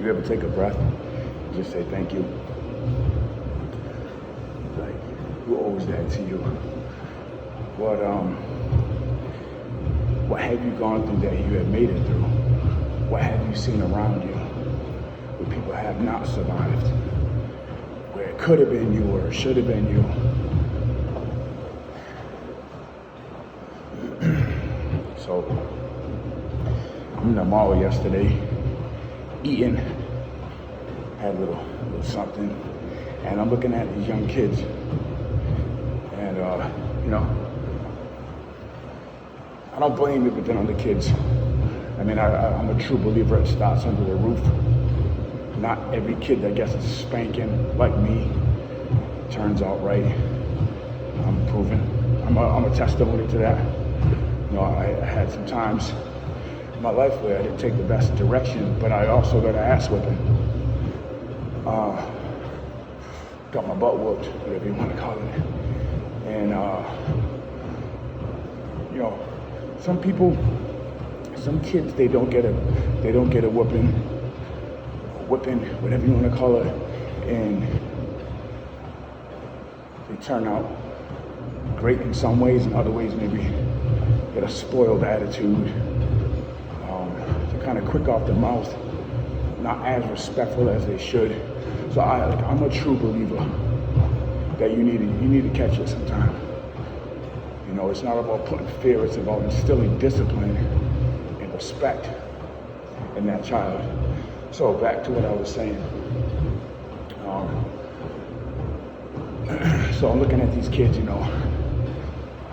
You ever take a breath and just say thank you? Like, who owes that to you? What have you gone through that you have made it through? What have you seen around you where people have not survived? Where it could have been you or it should have been you? So, I'm in the mall yesterday, eating, had a little something, and I'm looking at these young kids, and I don't blame everything on the kids. I mean, I'm a true believer it starts under the roof. Not every kid that gets a spanking like me turns out right. I'm proven. I'm a testimony to that. You know, I had some times in my life where I didn't take the best direction, but I also got an ass whipping. Got my butt whooped, whatever you want to call it. And some kids, they don't get a whooping, whatever you want to call it, and they turn out great in some ways, in other ways maybe get a spoiled attitude. They're kind of quick off the mouth, not as respectful as they should. So I'm a true believer that you need to catch it sometime. You know, it's not about putting fear, it's about instilling discipline and respect in that child. So back to what I was saying. So I'm looking at these kids, you know,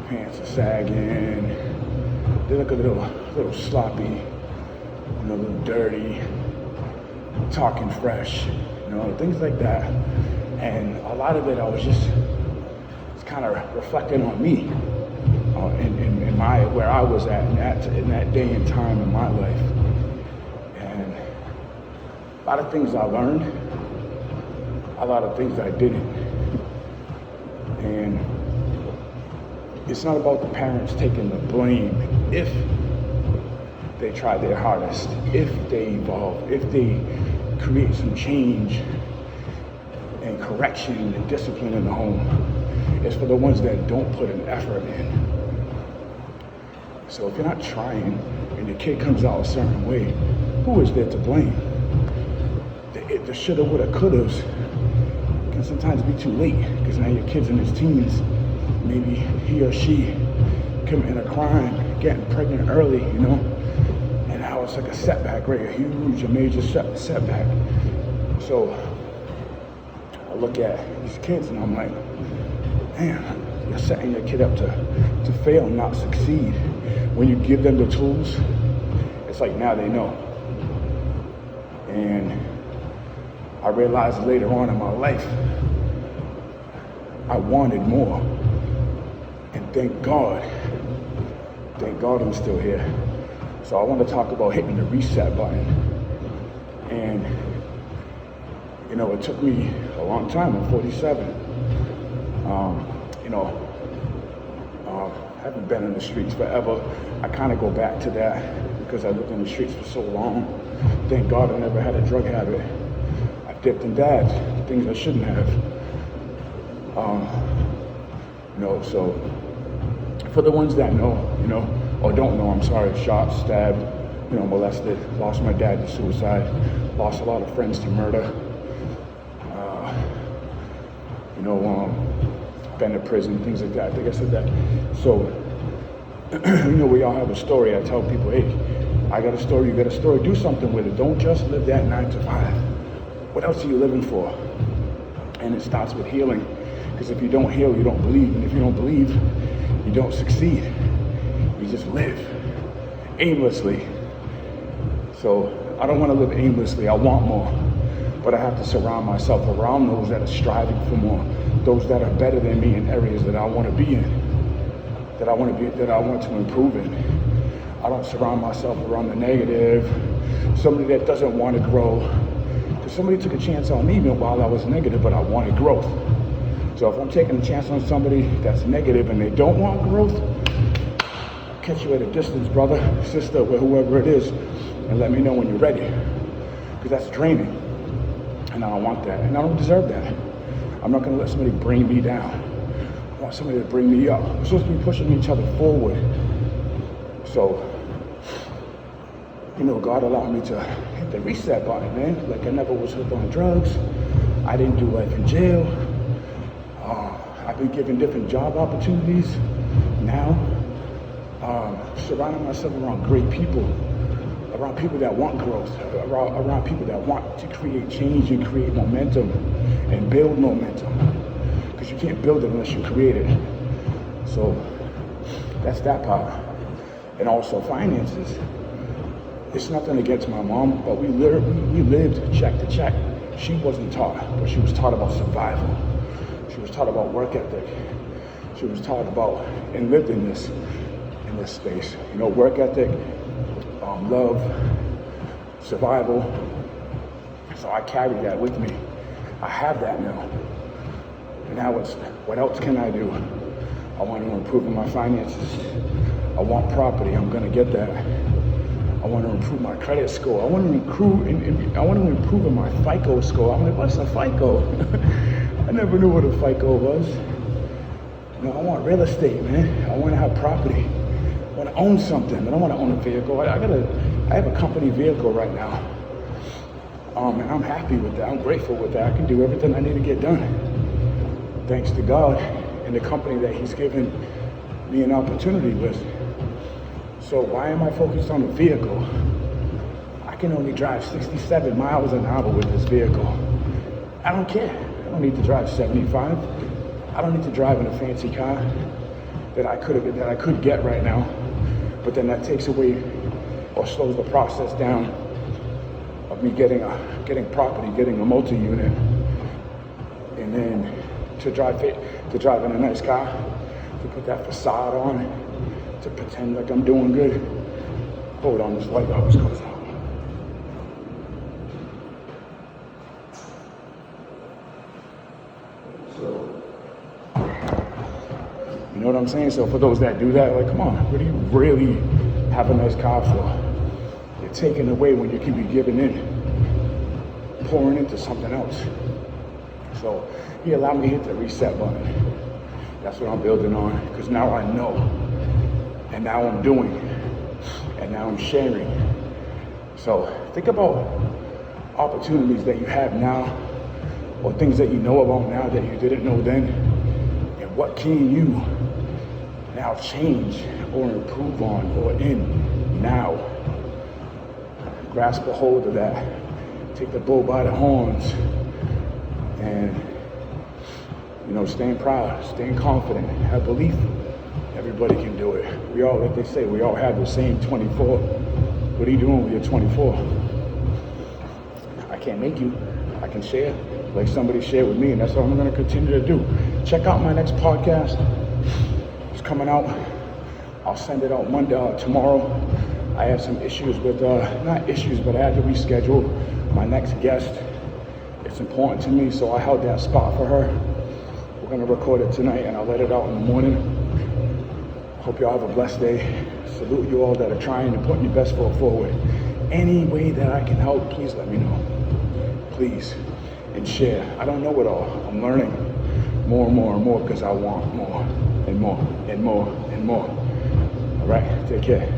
pants are sagging, they look a little sloppy, you know, a little dirty, talking fresh, you know, things like that. And a lot of it I was just kind of reflecting on me, in my where I was at in that day and time in my life. And a lot of things I learned, a lot of things I didn't. And it's not about the parents taking the blame if they try their hardest, if they evolve, if they create some change and correction and discipline in the home. It's for the ones that don't put an effort in. So if you're not trying and your kid comes out a certain way, who is there to blame? The shoulda, woulda, couldas can sometimes be too late, because now your kid's in his teens. Maybe he or she committing a crime, getting pregnant early, you know, and now it's like a setback, right? A huge, a major setback. So I look at these kids and I'm like, man, you're setting your kid up to fail, not succeed. When you give them the tools, it's like now they know. And I realized later on in my life, I wanted more. And thank God I'm still here. So I want to talk about hitting the reset button. And, you know, it took me a long time. I'm 47. I haven't been in the streets forever. I kind of go back to that because I lived in the streets for so long. Thank God I never had a drug habit. I dipped and dabbed, things I shouldn't have. So for the ones that know, you know, or don't know, I'm sorry, shot, stabbed, you know, molested, lost my dad to suicide, lost a lot of friends to murder, been to prison, things like that. I think I said that. So, you know, we all have a story. I tell people, hey, I got a story, you got a story, do something with it. Don't just live that 9 to 5. What else are you living for? And it starts with healing. Because if you don't heal, you don't believe. And if you don't believe, you don't succeed. You just live aimlessly. So I don't want to live aimlessly. I want more. But I have to surround myself around those that are striving for more, those that are better than me in areas that I want to be in, that I want to improve in. I don't surround myself around the negative, somebody that doesn't want to grow. Because somebody took a chance on me while I was negative, but I wanted growth. So if I'm taking a chance on somebody that's negative and they don't want growth, I'll catch you at a distance, brother, sister, whoever it is, and let me know when you're ready. because that's draining. And I don't want that, and I don't deserve that. I'm not gonna let somebody bring me down. I want somebody to bring me up. We're supposed to be pushing each other forward. So, God allowed me to hit the reset button, man. Like I never was hooked on drugs. I didn't do life in jail. I've been given different job opportunities now. Surrounding myself around great people, around people that want growth, around people that want to create change and create momentum and build momentum. Because you can't build it unless you create it. So that's that part. And also finances. It's nothing against my mom, but we lived check to check. She wasn't taught, but she was taught about survival. She was taught about work ethic. She was taught about and lived in this space. Work ethic, love, survival. So I carry that with me. I have that now. And now what else can I do? I want to improve my finances. I want property. I'm gonna get that. I want to improve my credit score. I want to improve in my FICO score. I'm like, what's a FICO? I never knew what a FICO was. I want real estate, man. I want to have property. I want to own something. I don't want to own a vehicle. I have a company vehicle right now. And I'm happy with that. I'm grateful with that. I can do everything I need to get done. Thanks to God and the company that He's given me an opportunity with. So why am I focused on the vehicle? I can only drive 67 miles an hour with this vehicle. I don't care. I don't need to drive 75. I don't need to drive in a fancy car that I could get right now. But then that takes away or slows the process down of me getting property, getting a multi-unit, and then to drive in a nice car, to put that facade on, to pretend like I'm doing good. Hold on, this light always goes out. So, you know what I'm saying? So for those that do that, like, come on, what do you really have a nice car for? You're taking away when you can be giving in, pouring into something else. So He allowed me to hit the reset button. That's what I'm building on, because now I know. And now I'm doing, and now I'm sharing. So think about opportunities that you have now, or things that you know about now that you didn't know then, and what can you now change or improve on or in now. Grasp a hold of that. Take the bull by the horns, and staying proud, staying confident, have belief. Everybody can do it. We all, like they say, we all have the same 24. What are you doing with your 24? I can't make you. I can share, like somebody shared with me, and that's what I'm going to continue to do. Check out my next podcast. It's coming out. I'll send it out tomorrow. I had some issues with, not issues, but I had to reschedule my next guest. It's important to me, so I held that spot for her. We're going to record it tonight, and I'll let it out in the morning. Hope you all have a blessed day. Salute you all that are trying to put your best foot forward. Any way that I can help, please let me know. Please. And share. I don't know it all. I'm learning more and more and more because I want more and more and more and more. All right? Take care.